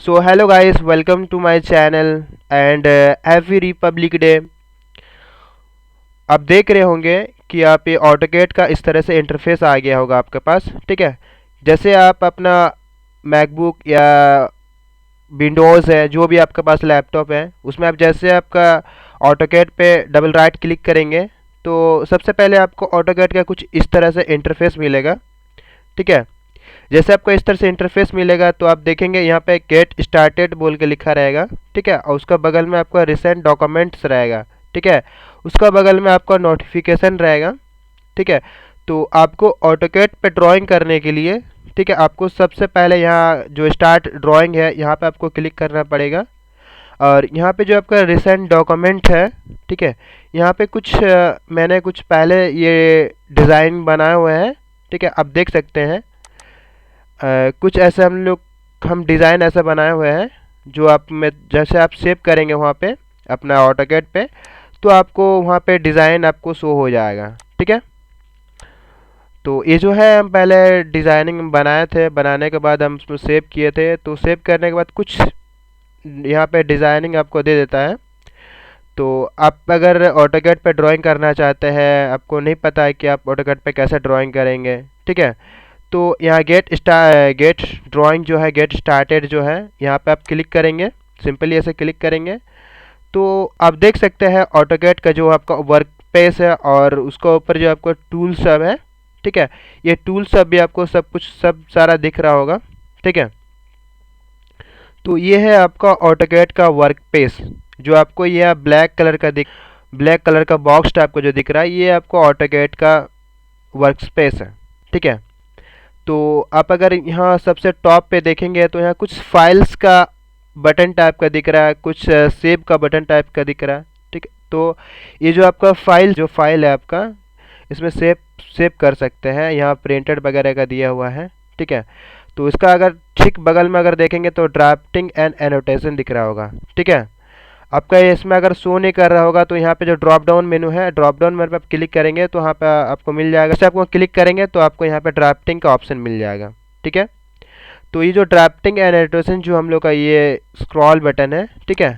So hello guys, welcome to my channel and happy Republic Day। आप देख रहे होंगे कि आप ये ऑटोकैड का इस तरह से इंटरफेस आ गया होगा आपके पास। ठीक है, जैसे आप अपना मैकबुक या विंडोज़ है, जो भी आपके पास लैपटॉप है, उसमें आप जैसे आपका ऑटोकैड पे डबल राइट क्लिक करेंगे तो सबसे पहले आपको ऑटोकैड का कुछ इस तरह से इंटरफेस मिलेगा। ठीक है, जैसे आपको इस तरह से इंटरफेस मिलेगा तो आप देखेंगे यहाँ पे गेट स्टार्टेड बोल के लिखा रहेगा। ठीक है, और उसका बगल में आपका रिसेंट डॉक्यूमेंट्स रहेगा। ठीक है, उसका बगल में आपका नोटिफिकेशन रहेगा। ठीक है, तो आपको ऑटोकैड पे ड्राइंग करने के लिए, ठीक है, आपको सबसे पहले यहाँ जो स्टार्ट ड्राइंग है यहाँ पे आपको क्लिक करना पड़ेगा। और यहाँ पे जो आपका रिसेंट डॉक्यूमेंट है, ठीक है, यहाँ पे कुछ मैंने कुछ पहले ये डिज़ाइन बनाए हुए हैं। ठीक है, आप देख सकते हैं कुछ ऐसे हम डिज़ाइन ऐसा बनाए हुए हैं जो आप में जैसे आप सेव करेंगे वहाँ पे अपना ऑटोकैड पे, तो आपको वहाँ पे डिज़ाइन आपको शो हो जाएगा। ठीक है, तो ये जो है हम पहले डिज़ाइनिंग बनाए थे, बनाने के बाद हम उसमें सेव किए थे, तो सेव करने के बाद कुछ यहाँ पे डिज़ाइनिंग आपको दे देता है। तो आप अगर ऑटोकैड पे ड्राइंग करना चाहते हैं, आपको नहीं पता है कि आप ऑटोकैड पे कैसे ड्राइंग करेंगे, ठीक है, तो यहाँ गेट ड्राइंग जो है, गेट स्टार्टेड जो है, यहाँ पे आप क्लिक करेंगे। सिंपली ऐसे क्लिक करेंगे तो आप देख सकते हैं ऑटोकैड का जो आपका वर्क पेज है और उसका ऊपर जो आपको टूल सब है। ठीक है, ये टूल सब भी आपको सब सारा दिख रहा होगा। ठीक है, तो ये है आपका ऑटोकैड का वर्क पेज जो आपको यह ब्लैक कलर का बॉक्स टाइप को जो दिख रहा है, ये आपको ऑटोकैड का वर्क स्पेस है। ठीक है, तो आप अगर यहाँ सबसे टॉप पे देखेंगे तो यहाँ कुछ फाइल्स का बटन टाइप का दिख रहा है, कुछ सेव का बटन टाइप का दिख रहा है। ठीक है, तो ये जो आपका फाइल है आपका, इसमें सेव कर सकते हैं। यहाँ प्रिंटेड वगैरह का दिया हुआ है। ठीक है, तो इसका अगर ठीक बगल में अगर देखेंगे तो ड्राफ्टिंग एंड एनोटेशन दिख रहा होगा। ठीक है, आपका इसमें अगर शो नहीं कर रहा होगा तो यहाँ पे जो ड्रॉप डाउन मेनू है, ड्रॉप डाउन मेनू पे आप क्लिक करेंगे तो यहाँ पे आपको मिल जाएगा। जैसे आपको क्लिक करेंगे तो आपको यहाँ पे ड्राफ्टिंग का ऑप्शन मिल जाएगा। ठीक है, तो ये जो ड्राफ्टिंग एंड एनोटेशन जो हम लोग का ये स्क्रॉल बटन है, ठीक है,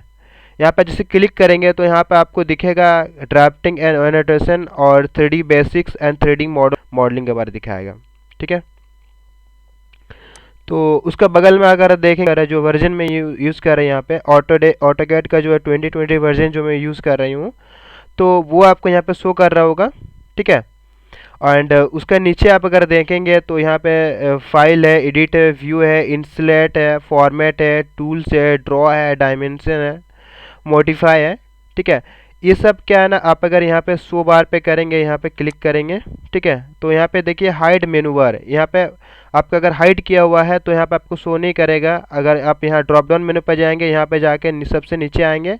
यहाँ पे जैसे क्लिक करेंगे तो यहाँ पे आपको दिखेगा ड्राफ्टिंग एंड एनोटेशन और 3D basics and 3D modelling के बारे दिखाएगा। ठीक है, तो उसका बगल में अगर देखेंगे जो वर्जन में यूज़ कर रहे हैं यहाँ पे ऑटोकैड का जो है 2020 वर्जन जो मैं यूज़ कर रही हूँ, तो वो आपको यहाँ पे शो कर रहा होगा। ठीक है, एंड उसका नीचे आप अगर देखेंगे तो यहाँ पे फाइल है, एडिट है, व्यू है, इंसलेट है, फॉर्मेट है, टूल्स है, ड्रॉ है, डायमेंशन है, मॉडिफाई है। ठीक है, ये सब क्या है ना, आप अगर यहाँ पे शो बार पे करेंगे, यहाँ पे क्लिक करेंगे, ठीक है, तो यहाँ पे देखिए हाइड मेनू बार, यहाँ पे आपका अगर हाइड किया हुआ है तो यहाँ पे आपको शो नहीं करेगा। अगर आप यहाँ ड्रॉप डाउन मेनू पे जाएंगे, यहाँ पे जाके सबसे नीचे आएंगे,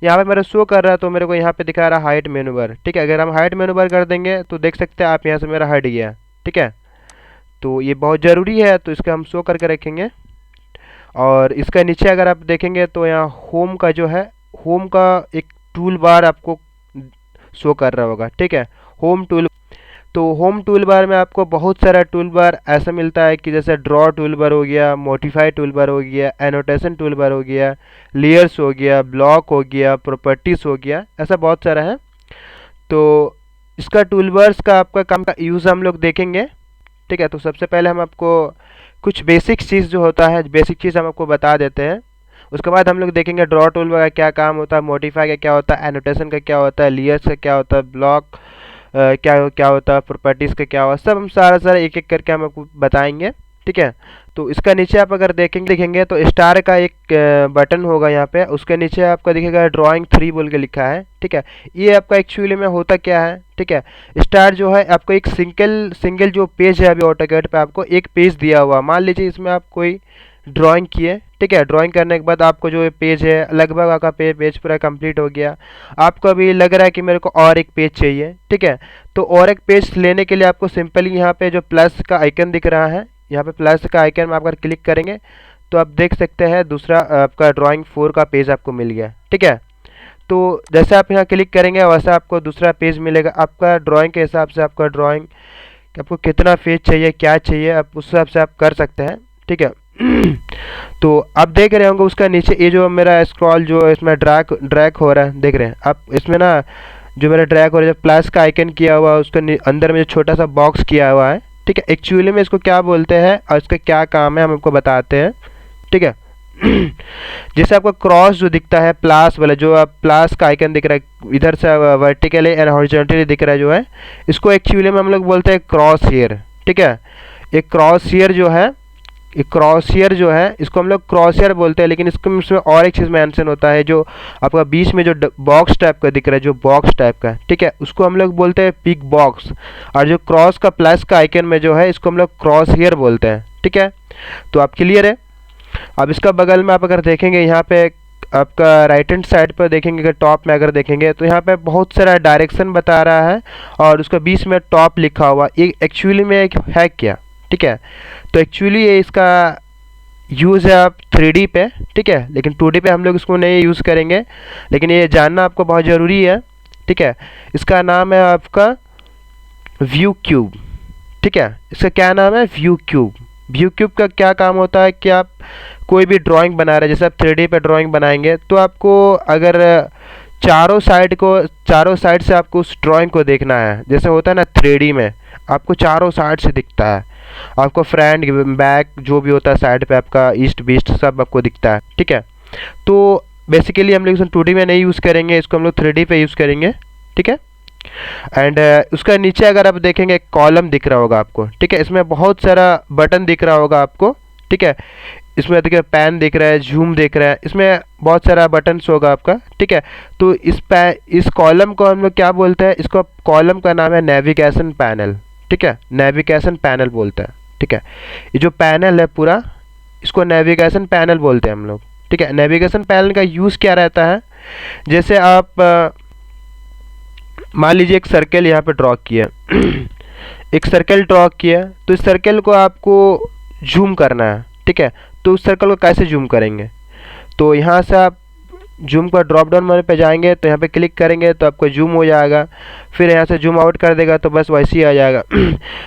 यहाँ पे मेरा शो कर रहा है तो मेरे को यहाँ पे दिखा रहा है हाइड मेनू बार। ठीक है, अगर हम हाइड मेनू बार कर देंगे तो देख सकते हैं आप यहाँ से मेरा हट गया। ठीक है, तो ये बहुत ज़रूरी है, तो इसका हम शो करके रखेंगे। और इसका नीचे अगर आप देखेंगे तो यहाँ होम का जो है, होम का एक टूल बार आपको शो कर रहा होगा। ठीक है, होम टूल बार में आपको बहुत सारा टूल बार ऐसा मिलता है कि जैसे ड्रॉ टूल बार हो गया, मॉडिफाई टूल बार हो गया, एनोटेशन टूल बार हो गया, लेयर्स हो गया, ब्लॉक हो गया, प्रॉपर्टीज़ हो गया, ऐसा बहुत सारा है। तो इसका टूल बार्स का आपका काम का यूज़ हम लोग देखेंगे। ठीक है, तो सबसे पहले हम आपको कुछ बेसिक चीज़ जो होता है, बेसिक चीज़ हम आपको बता देते हैं। उसके बाद हम लोग देखेंगे ड्रॉ टूल का क्या काम होता है, मॉडिफाई का क्या होता है, एनोटेशन का क्या होता है, लेयर्स का क्या होता है, ब्लॉक क्या होता है, प्रॉपर्टीज़ का क्या होता है, सब हम सारा एक एक करके हम आपको बताएंगे। ठीक है, तो इसका नीचे आप अगर देखेंगे तो स्टार का एक बटन होगा यहाँ पे, उसके नीचे आपका दिखेगा ड्राइंग 3 बोल के लिखा है। ठीक है, ये आपका एक्चुअली में होता क्या है, ठीक है, स्टार जो है आपको एक सिंगल जो पेज है, अभी ऑटोकैड पे आपको एक पेज दिया हुआ, मान लीजिए इसमें आप कोई ड्राइंग किए। ठीक है, ड्राइंग करने के बाद आपको जो पेज है, लगभग आपका पेज पूरा कंप्लीट हो गया, आपको अभी लग रहा है कि मेरे को और एक पेज चाहिए। ठीक है, तो और एक पेज लेने के लिए आपको सिंपली यहाँ पे जो प्लस का आइकन दिख रहा है, यहाँ पे प्लस का आइकन में आप अगर क्लिक करेंगे तो आप देख सकते हैं दूसरा आपका ड्राइंग 4 का पेज आपको मिल गया। ठीक है, तो जैसे आप यहाँ क्लिक करेंगे वैसा आपको दूसरा पेज मिलेगा। आपका ड्राइंग के हिसाब से आपका ड्राइंग आपको कितना पेज चाहिए, क्या चाहिए, आप उस हिसाब से आप कर सकते हैं। ठीक है, तो आप देख रहे होंगे उसका नीचे ये जो मेरा स्क्रॉल जो इसमें ड्रैग ड्रैग हो रहा है, देख रहे हैं आप इसमें ना, जो मेरा ड्रैग हो रहा है, जो प्लस का आइकन किया हुआ है उसका अंदर में जो छोटा सा बॉक्स किया हुआ है, ठीक है। एक्चुअली में इसको क्या बोलते हैं और इसका क्या काम है हम आपको बताते हैं, ठीक है। जैसे आपको क्रॉस जो दिखता है प्लस वाला, जो आप प्लस का आइकन दिख रहा है इधर से वर्टिकली एंड हॉरिजॉन्टली दिख रहा है जो है, इसको एक्चुअली में हम लोग बोलते हैं क्रॉस हेयर, ठीक है। एक क्रॉस हेयर जो है, एक क्रॉस हेयर जो है इसको हम लोग क्रॉस हेयर बोलते हैं, लेकिन इसमें और एक चीज़ मेंशन होता है, जो आपका बीच में जो बॉक्स टाइप का दिख रहा है, जो बॉक्स टाइप का, ठीक है, उसको हम लोग बोलते हैं पिक बॉक्स। और जो क्रॉस का प्लस का आइकन में जो है इसको हम लोग क्रॉस हेयर बोलते हैं, ठीक है। तो आप क्लियर है। अब इसका बगल में आप अगर देखेंगे यहाँ पे आपका राइट हैंड साइड पर देखेंगे कि टॉप में अगर देखेंगे तो यहाँ पे बहुत सारा डायरेक्शन बता रहा है और उसका बीच में टॉप लिखा हुआ, ये एक्चुअली में एक है क्या, ठीक है। तो एक्चुअली ये इसका यूज़ है आप 3D पे, ठीक है, लेकिन 2D पे हम लोग इसको नहीं यूज़ करेंगे, लेकिन ये जानना आपको बहुत ज़रूरी है, ठीक है। इसका नाम है आपका व्यू क्यूब, ठीक है। इसका क्या नाम है, व्यू क्यूब। व्यू क्यूब का क्या काम होता है कि आप कोई भी ड्राइंग बना रहे हैं, जैसे आप 3D पे ड्राइंग बनाएंगे तो आपको अगर चारों साइड से आपको उस ड्राइंग को देखना है, जैसे होता है ना 3D में आपको चारों साइड से दिखता है, आपको फ्रंट बैक जो भी होता है साइड पे आपका ईस्ट वेस्ट सब आपको दिखता है, ठीक है। तो बेसिकली हम लोग इसको 2D में नहीं यूज़ करेंगे, इसको हम लोग 3D पे यूज़ करेंगे, ठीक है। एंड उसका नीचे अगर आप देखेंगे एक कॉलम दिख रहा होगा आपको, ठीक है, इसमें बहुत सारा बटन दिख रहा होगा आपको, ठीक है। इसमें देखिए पैन दिख रहा है, जूम दिख रहा है, इसमें बहुत सारा बटन्स होगा आपका, ठीक है। तो इस कॉलम को हम लोग क्या बोलते हैं, इसको कॉलम का नाम है नेविगेशन पैनल, ठीक है, नेविगेशन पैनल बोलते हैं, ठीक है। ये जो पैनल है पूरा इसको नेविगेशन पैनल बोलते हैं हम लोग, ठीक है। नेविगेशन पैनल का यूज़ क्या रहता है, जैसे आप मान लीजिए एक सर्कल यहाँ पे ड्रॉ किया एक सर्कल ड्रॉ किया, तो इस सर्कल को आपको जूम करना है, ठीक है। तो उस सर्कल को कैसे जूम करेंगे, तो यहाँ से आप जूम का ड्रॉप डाउन मेन्यू पे जाएंगे तो यहाँ पे क्लिक करेंगे तो आपको जूम हो जाएगा, फिर यहाँ से जूम आउट कर देगा तो बस वैसे ही आ जाएगा।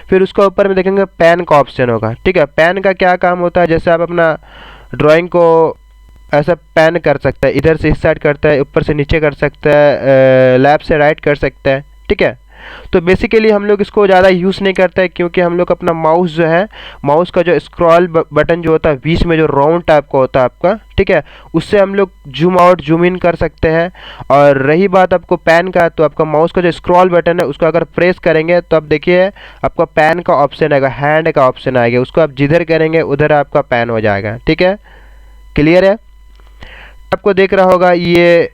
फिर उसका ऊपर में देखेंगे पैन का ऑप्शन होगा, ठीक है। पैन का क्या काम होता है, जैसे आप अपना ड्राइंग को ऐसा पैन कर सकता है, इधर से इस साइड करता है, ऊपर से नीचे कर सकता है, लेफ्ट से राइट कर सकता है, ठीक है। तो बेसिकली हम लोग इसको ज़्यादा यूज़ नहीं करते हैं, क्योंकि हम लोग अपना माउस जो है, माउस का जो स्क्रॉल बटन जो होता है बीच में जो राउंड टाइप का होता है आपका, ठीक है, उससे हम लोग जूम आउट जूम इन कर सकते हैं। और रही बात आपको पैन का, तो आपका माउस का जो स्क्रॉल बटन है उसको अगर प्रेस करेंगे तो आप देखिए आपका पैन का ऑप्शन आएगा, हैंड का ऑप्शन आएगा, उसको आप जिधर करेंगे उधर आपका पैन हो जाएगा, ठीक है। क्लियर है। आपको देख रहा होगा ये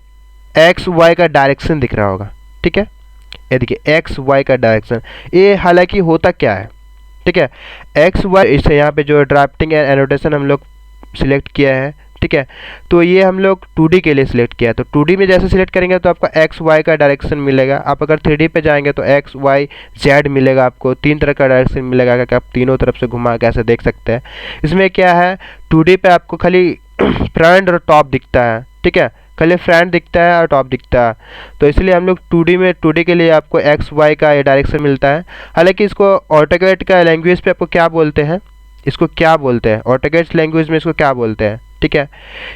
एक्स वाई का डायरेक्शन दिख रहा होगा, ठीक है। ये देखिए एक्स वाई का डायरेक्शन, ये हालांकि होता क्या है, ठीक है। एक्स वाई इसे यहाँ पे जो ड्राफ्टिंग एंड एनोटेशन हम लोग सिलेक्ट किया है, ठीक है। तो ये हम लोग 2D के लिए सिलेक्ट किया है, तो 2D में जैसे सिलेक्ट करेंगे तो आपका एक्स वाई का डायरेक्शन मिलेगा। आप अगर 3D पे जाएंगे तो एक्स वाई जेड मिलेगा, आपको 3 तरह का डायरेक्शन मिलेगा कि आप तीनों तरफ से घुमा के ऐसे देख सकते हैं। इसमें क्या है, 2D पे आपको खाली फ्रंट और टॉप दिखता है, ठीक है, खाली फ्रंट दिखता है और टॉप दिखता है। तो इसलिए हम लोग 2D के लिए आपको एक्स वाई का ये डायरेक्शन मिलता है। हालांकि इसको ऑटोकैड का लैंग्वेज पे आपको क्या बोलते हैं, इसको क्या बोलते हैं, ऑटोकैड लैंग्वेज में इसको क्या बोलते हैं, ठीक है।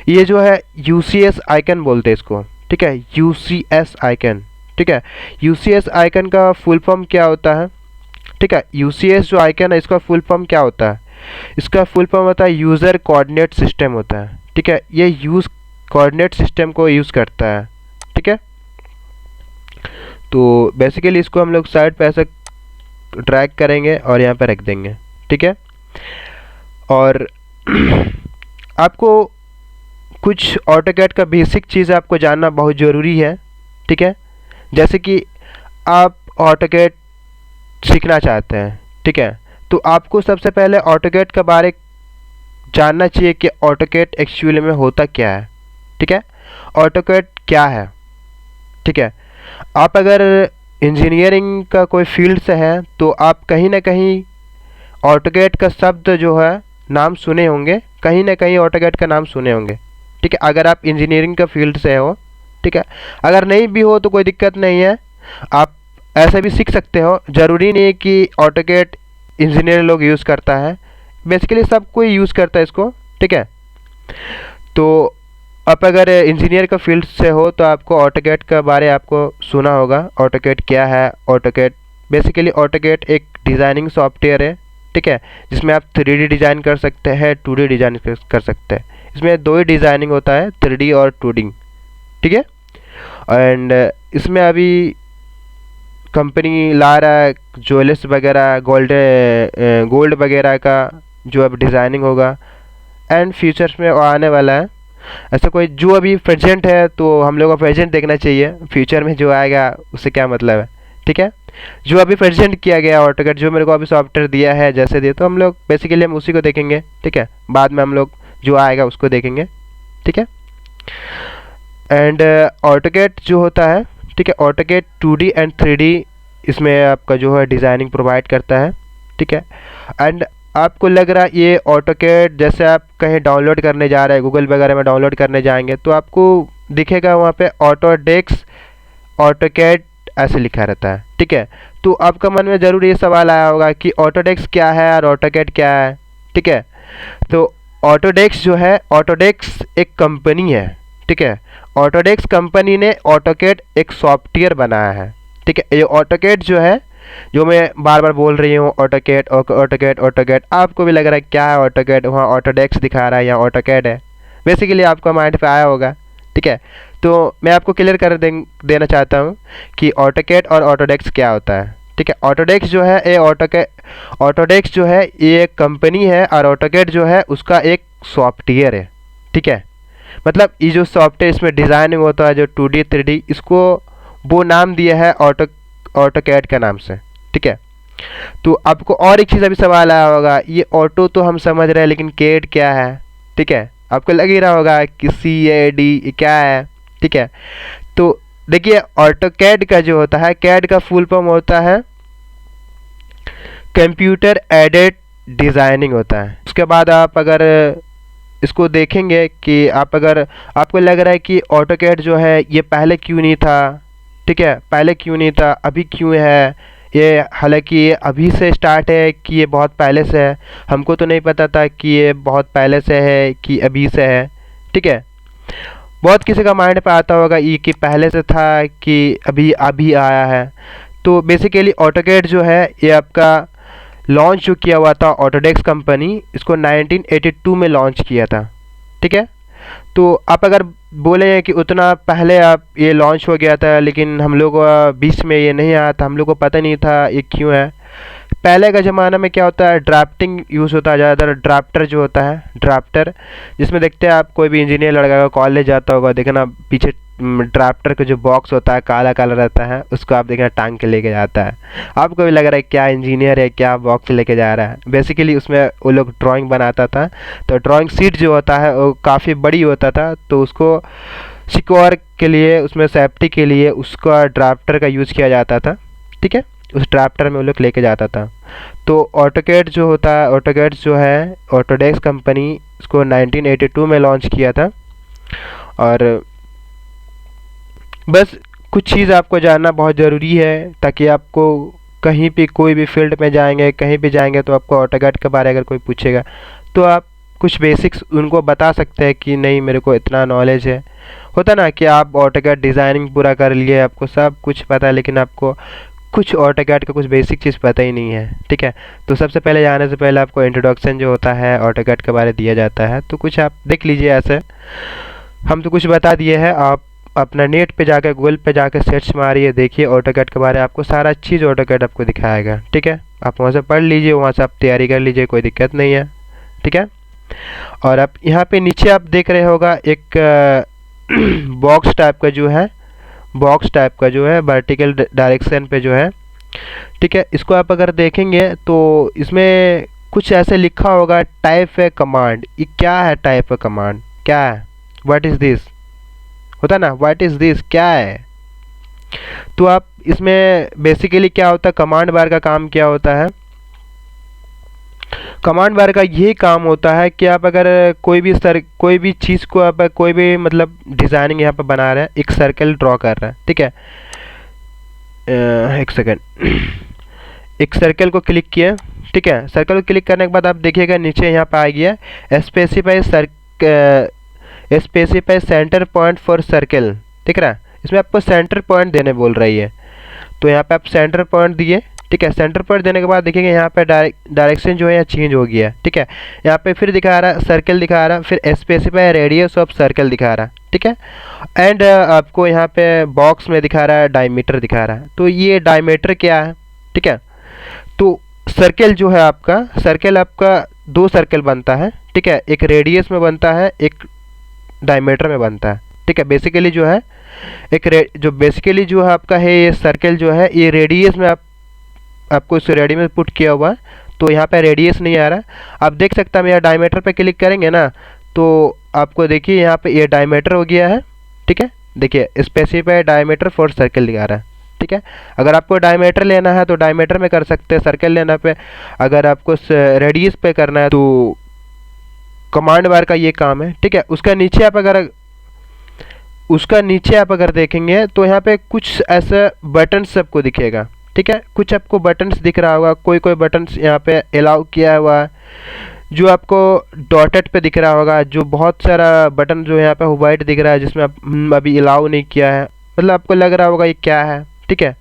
ये जो है UCS आइकन बोलते हैं इसको, ठीक है, UCS आइकन, ठीक है। UCS आइकन का फुल फॉर्म क्या होता है, ठीक है। UCS जो आइकन है इसका फुल फॉर्म क्या होता है, इसका फुल फॉर्म होता है यूज़र कोऑर्डिनेट सिस्टम होता है, ठीक है। ये यूज़ कोऑर्डिनेट सिस्टम को यूज़ करता है, ठीक है। तो बेसिकली इसको हम लोग साइड पे ऐसे ड्रैग करेंगे और यहाँ पे रख देंगे, ठीक है। और आपको कुछ ऑटोकैड का बेसिक चीज़ आपको जानना बहुत ज़रूरी है, ठीक है। जैसे कि आप ऑटोकैड सीखना चाहते हैं, ठीक है, तो आपको सबसे पहले ऑटोकैड के बारे जानना चाहिए कि ऑटोकैड एक्चुअली में होता क्या है, ठीक है, ऑटोकैड क्या है, ठीक है। आप अगर इंजीनियरिंग का कोई फील्ड से हैं तो आप कहीं ना कहीं ऑटोकैड का शब्द जो है नाम सुने होंगे, कहीं ना कहीं ऑटोकैड का नाम सुने होंगे, ठीक है, अगर आप इंजीनियरिंग का फील्ड से हो, ठीक है। अगर नहीं भी हो तो कोई दिक्कत नहीं है, आप ऐसे भी सीख सकते हो, ज़रूरी नहीं है कि ऑटोकैड इंजीनियर लोग यूज़ करता है, बेसिकली सब कोई यूज़ करता है इसको, ठीक है। तो आप अगर इंजीनियर का फील्ड से हो तो आपको ऑटोकैड का बारे आपको सुना होगा। ऑटोकैड क्या है? ऑटोकैड बेसिकली ऑटोकैड एक डिज़ाइनिंग सॉफ्टवेयर है, ठीक है, जिसमें आप 3D डिज़ाइन कर सकते हैं, 2D डिज़ाइन कर सकते हैं। इसमें दो ही डिज़ाइनिंग होता है, 3D और 2D, ठीक है। एंड इसमें अभी कंपनी ला रहा है ज्वेलर्स वगैरह, गोल्ड वगैरह का जो अब डिज़ाइनिंग होगा एंड फ्यूचर्स में आने वाला है। ऐसा कोई जो अभी प्रेजेंट है तो हम लोग को प्रेजेंट देखना चाहिए, फ्यूचर में जो आएगा उससे क्या मतलब है, ठीक है। जो अभी प्रेजेंट किया गया ऑटोकैड, जो मेरे को अभी सॉफ्टवेयर दिया है जैसे दिए, तो हम लोग बेसिकली हम उसी को देखेंगे, ठीक है। बाद में हम लोग जो आएगा उसको देखेंगे, ठीक है। एंड ऑटोकैड जो होता है, ठीक है, ऑटोकैड 2D एंड 3D इसमें आपका जो है डिज़ाइनिंग प्रोवाइड करता है, ठीक है। एंड आपको लग रहा है ये ऑटोकैड जैसे आप कहीं डाउनलोड करने जा रहे हैं, गूगल वगैरह में डाउनलोड करने जाएंगे तो आपको दिखेगा वहाँ पे ऑटोडेस्क ऑटोकैड ऐसे लिखा रहता है, ठीक है। तो आपका मन में ज़रूर ये सवाल आया होगा कि ऑटोडेस्क क्या है और ऑटोकैड क्या है, ठीक है। तो ऑटोडेस्क जो है, ऑटोडेस्क एक कंपनी है, ठीक है। ऑटोडेस्क कंपनी ने ऑटोकैड एक सॉफ्टवेयर बनाया है, ठीक है। ये ऑटोकैड जो है, जो मैं बार बार बोल रही हूँ ऑटोकैड ऑटोकैड ऑटोकैड, आपको भी लग रहा है क्या है ऑटोकैड, वहाँ ऑटोडेस्क दिखा रहा है, यहाँ ऑटोकैड है, बेसिकली आपका माइंड पे आया होगा, ठीक है। तो मैं आपको क्लियर कर देना चाहता हूँ कि ऑटोकैड और ऑटोडेस्क क्या होता है, ठीक है। ऑटोडेस्क जो है ये ऑटोडेस्क जो है ये एक कंपनी है और ऑटोकैड जो है उसका एक सॉफ्टवेयर है, ठीक है। मतलब ये जो सॉफ्टवेयर इसमें डिज़ाइनिंग होता है जो 2D 3D, इसको वो नाम दिया है ऑटोकैड का नाम से, ठीक है। तो आपको और एक चीज़ अभी सवाल आया होगा, ये ऑटो तो हम समझ रहे हैं लेकिन कैड क्या है, ठीक है। आपको लग ही रहा होगा कि CAD क्या है, ठीक है। तो देखिए ऑटोकैड का जो होता है, कैड का फुल फॉर्म होता है कंप्यूटर एडेड डिज़ाइनिंग होता है। उसके बाद आप अगर इसको देखेंगे कि आप अगर आपको लग रहा है कि ऑटोकैड जो है ये पहले क्यों नहीं था, ठीक है, पहले क्यों नहीं था, अभी क्यों है ये, हालांकि ये अभी से स्टार्ट है कि ये बहुत पहले से है, हमको तो नहीं पता था कि ये बहुत पहले से है कि अभी से है, ठीक है। बहुत किसी का माइंड पे आता होगा ये कि पहले से था कि अभी अभी आया है। तो बेसिकली ऑटोकैड जो है ये आपका लॉन्च जो किया हुआ था, ऑटोडेस्क कंपनी इसको 1982 में लॉन्च किया था, ठीक है। तो आप अगर बोले कि उतना पहले आप ये लॉन्च हो गया था लेकिन हम लोग बीच में ये नहीं आया था, हम लोग को पता नहीं था ये क्यों है। पहले का ज़माना में क्या होता है, ड्राफ्टिंग यूज़ होता है ज़्यादातर, ड्राफ्टर जो होता है, ड्राफ्टर जिसमें देखते हैं आप कोई भी इंजीनियर लड़का का कॉलेज जाता होगा, देखना पीछे ड्राफ्टर का जो बॉक्स होता है काला काला रहता है, उसको आप देखना टांग के लेके जाता है। आपको भी लग रहा है क्या इंजीनियर है, क्या बॉक्स लेके जा रहा है। बेसिकली उसमें वो लोग ड्राइंग बनाता था, तो ड्राइंग शीट जो होता है वो काफ़ी बड़ी होता था, तो उसको सिक्योर के लिए, उसमें सेफ्टी के लिए उसका ड्राफ्टर का यूज़ किया जाता था, ठीक है। उस ड्राफ्टर में वो लोग लेके जाता था। तो ऑटोकैड जो होता है, ऑटोकैड जो है ऑटोडेस्क कंपनी इसको 1982 में लॉन्च किया था। और बस कुछ चीज़ आपको जानना बहुत ज़रूरी है ताकि आपको कहीं भी कोई भी फील्ड में जाएंगे, कहीं भी जाएंगे तो आपको ऑटोकैड के बारे अगर कोई पूछेगा तो आप कुछ बेसिक्स उनको बता सकते हैं कि नहीं मेरे को इतना नॉलेज है। होता ना कि आप ऑटोकैड डिज़ाइनिंग पूरा कर लिए, आपको सब कुछ पता है, लेकिन आपको कुछ ऑटोकैड का कुछ बेसिक चीज़ पता ही नहीं है, ठीक है। तो सबसे पहले जाने से पहले आपको इंट्रोडक्शन जो होता है ऑटोकैड के बारे दिया जाता है, तो कुछ आप देख लीजिए। ऐसे हम तो कुछ बता दिए हैं, आप अपना नेट पे जाकर गूगल पे जाकर सर्च मारिए, देखिए ऑटोकैड के बारे में, आपको सारा चीज़ ऑटोकैड आपको दिखाएगा, ठीक है। आप वहाँ से पढ़ लीजिए, वहाँ से आप तैयारी कर लीजिए, कोई दिक्कत नहीं है, ठीक है। और आप यहाँ पे नीचे आप देख रहे होगा एक बॉक्स टाइप का जो है, बॉक्स टाइप का जो है वर्टिकल डायरेक्शन पे जो है, ठीक है। इसको आप अगर देखेंगे तो इसमें कुछ ऐसे लिखा होगा टाइप ए कमांड। ये क्या है टाइप ए कमांड, क्या है, व्हाट इज़ दिस, होता ना व्हाट इज़ दिस क्या है। तो आप इसमें बेसिकली क्या होता है, कमांड बार का काम क्या होता है, कमांड बार का यही काम होता है कि आप अगर कोई भी चीज़ को आप कोई भी मतलब डिज़ाइनिंग यहाँ पर बना रहे हैं, एक सर्कल ड्रॉ कर रहे हैं, ठीक है। एक सेकेंड, एक सर्कल को क्लिक किए, ठीक है। सर्कल को क्लिक करने के बाद आप देखिएगा नीचे यहाँ पे आ गया specify centre point for circle, दिख रहा है। इसमें आपको सेंटर पॉइंट देने बोल रही है, तो यहाँ पे आप सेंटर पॉइंट दिए, ठीक है। सेंटर पॉइंट देने के बाद देखिएगा यहाँ पे डायरेक्शन जो है यहाँ चेंज हो गया, ठीक है। यहाँ पे फिर दिखा रहा सर्कल दिखा रहा, फिर स्पेसिफाई रेडियस ऑफ सर्कल दिखा रहा, ठीक है। एंड आपको यहाँ पे बॉक्स में दिखा रहा है डायमीटर दिखा रहा है। तो ये डायमीटर क्या है, ठीक है। तो सर्कल जो है आपका, सर्कल आपका 2 सर्कल बनता है, ठीक है। एक रेडियस में बनता है, एक डायमीटर में बनता है, ठीक है। बेसिकली जो है बेसिकली जो है आपका है ये सर्कल जो है ये रेडियस में आपको इस रेडियस में पुट किया हुआ है, तो यहाँ पे रेडियस नहीं आ रहा। आप देख सकते हैं हम यहाँ डायमीटर पे क्लिक करेंगे ना, तो आपको देखिए यहाँ पे ये डायमीटर हो गया है, ठीक है। देखिए स्पेसिफाई डायमीटर फॉर सर्कल दिखा रहा है, ठीक है। अगर आपको डायमीटर लेना है तो डायमीटर में कर सकते हैं, सर्कल लेना पे अगर आपको रेडियस पे करना है तो कमांड बार का ये काम है, ठीक है। उसका नीचे आप अगर देखेंगे तो यहाँ पे कुछ ऐसा बटन सबको दिखेगा, ठीक है। कुछ आपको बटन्स दिख रहा होगा, कोई बटन्स यहाँ पे अलाउ किया हुआ है, जो आपको डॉटेड पे दिख रहा होगा। जो बहुत सारा बटन जो यहाँ पे वाइट दिख रहा है जिसमें आप अभी अलाउ नहीं किया है, मतलब आपको लग रहा होगा ये क्या है, ठीक है।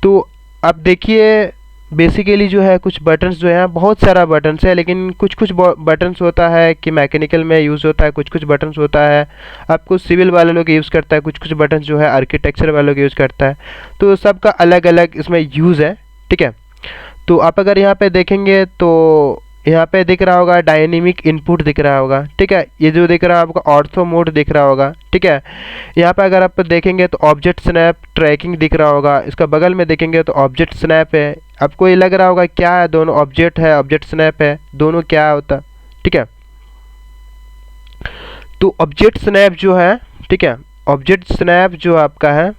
तो आप देखिए बेसिकली जो है कुछ बटन्स जो है, बहुत सारा बटन्स है, लेकिन कुछ बटन्स होता है कि मैकेनिकल में यूज़ होता है, कुछ बटन्स होता है आपको सिविल वाले लोग यूज़ करता है, कुछ बटन्स जो है आर्किटेक्चर वाले लोग यूज़ करता है। तो सबका अलग अलग इसमें यूज़ है, ठीक है। तो आप अगर यहाँ पे देखेंगे तो यहाँ पे दिख रहा होगा डायनेमिक इनपुट दिख रहा होगा, ठीक है। ये जो दिख रहा है आपको ऑर्थो मोड दिख रहा होगा, ठीक है। यहाँ पे अगर आप देखेंगे तो ऑब्जेक्ट स्नैप ट्रैकिंग दिख रहा होगा, इसका बगल में देखेंगे तो ऑब्जेक्ट स्नैप है। आपको ये लग रहा होगा क्या है, दोनों ऑब्जेक्ट है, ऑब्जेक्ट स्नैप है, दोनों क्या होता, ठीक है। तो ऑब्जेक्ट स्नैप जो है, ठीक है, ऑब्जेक्ट स्नैप जो आपका है,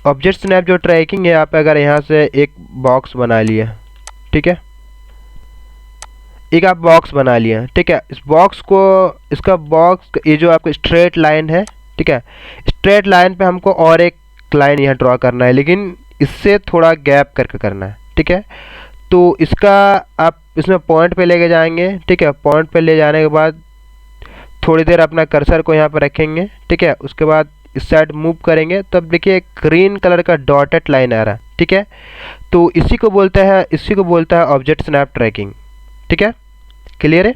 ऑब्जेक्ट स्नैप जो ट्रैकिंग है, आप अगर यहाँ से एक बॉक्स बना लिया, ठीक है, एक आप बॉक्स बना लिया, ठीक है। इस बॉक्स को, इसका बॉक्स ये जो आपका स्ट्रेट लाइन है, ठीक है, स्ट्रेट लाइन पे हमको और एक लाइन यहाँ ड्रॉ करना है, लेकिन इससे थोड़ा गैप करके करना है, ठीक है। तो इसका आप इसमें पॉइंट पे लेके जाएंगे, ठीक है। पॉइंट पे ले जाने के बाद थोड़ी देर अपना कर्सर को यहाँ पर रखेंगे, ठीक है। उसके बाद इस साइड मूव करेंगे, तब देखिए ग्रीन कलर का डॉटेड लाइन आ रहा है, ठीक है। तो इसी को बोलता है ऑब्जेक्ट स्नैप ट्रैकिंग, ठीक है। क्लियर है।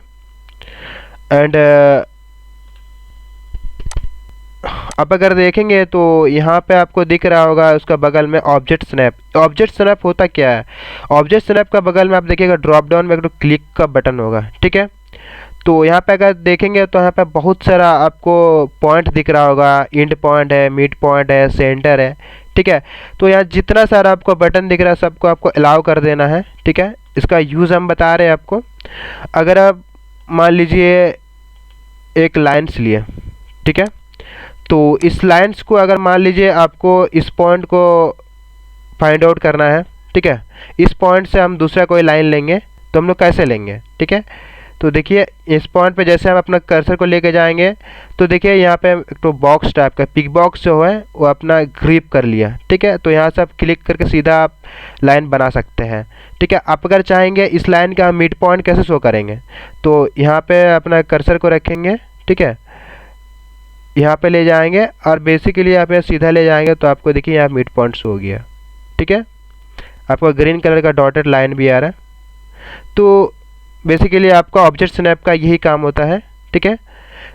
एंड अब अगर देखेंगे तो यहाँ पे आपको दिख रहा होगा उसका बगल में ऑब्जेक्ट स्नैप होता क्या है। ऑब्जेक्ट स्नैप का बगल में आप देखिएगा ड्रॉप डाउन में एक क्लिक का बटन होगा, ठीक है। तो यहाँ पे अगर देखेंगे तो यहाँ पे बहुत सारा आपको पॉइंट दिख रहा होगा, एंड पॉइंट है, मिड पॉइंट है, सेंटर है, ठीक है। तो यहाँ जितना सारा आपको बटन दिख रहा है सबको आपको अलाउ कर देना है, ठीक है। इसका यूज़ हम बता रहे हैं आपको। अगर आप मान लीजिए एक लाइन्स लिए, ठीक है, तो इस लाइन्स को अगर मान लीजिए आपको इस पॉइंट को फाइंड आउट करना है, ठीक है। इस पॉइंट से हम दूसरा कोई लाइन लेंगे तो हम लोग कैसे लेंगे, ठीक है। तो देखिए इस पॉइंट पे जैसे हम अपना कर्सर को लेके जाएंगे तो देखिए यहाँ पे तो बॉक्स टाइप का पिक बॉक्स जो है वो अपना ग्रिप कर लिया, ठीक है। तो यहाँ से आप क्लिक करके सीधा आप लाइन बना सकते हैं, ठीक है। आप अगर चाहेंगे इस लाइन का मिड पॉइंट कैसे शो करेंगे, तो यहाँ पे अपना कर्सर को रखेंगे, ठीक है, यहाँ पे ले जाएंगे और बेसिकली यहाँ पे सीधा ले जाएंगे तो आपको देखिए यहाँ मिड पॉइंट शो हो गया, ठीक है। आपको ग्रीन कलर का डॉटेड लाइन भी आ रहा है। तो बेसिकली आपका ऑब्जेक्ट स्नैप का यही काम होता है, ठीक है।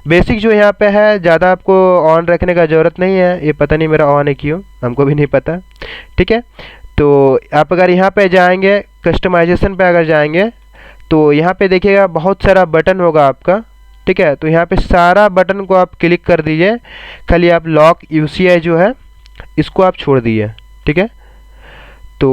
बेसिक जो यहाँ पे है ज़्यादा आपको ऑन रखने का ज़रूरत नहीं है, ये पता नहीं मेरा ऑन है क्यों, हमको भी नहीं पता, ठीक है। तो आप अगर यहाँ पे जाएंगे कस्टमाइजेशन पे अगर जाएंगे तो यहाँ पे देखिएगा बहुत सारा बटन होगा आपका, ठीक है। तो यहाँ पे सारा बटन को आप क्लिक कर दीजिए, खाली आप लॉक UCI जो है इसको आप छोड़ दीजिए, ठीक है। तो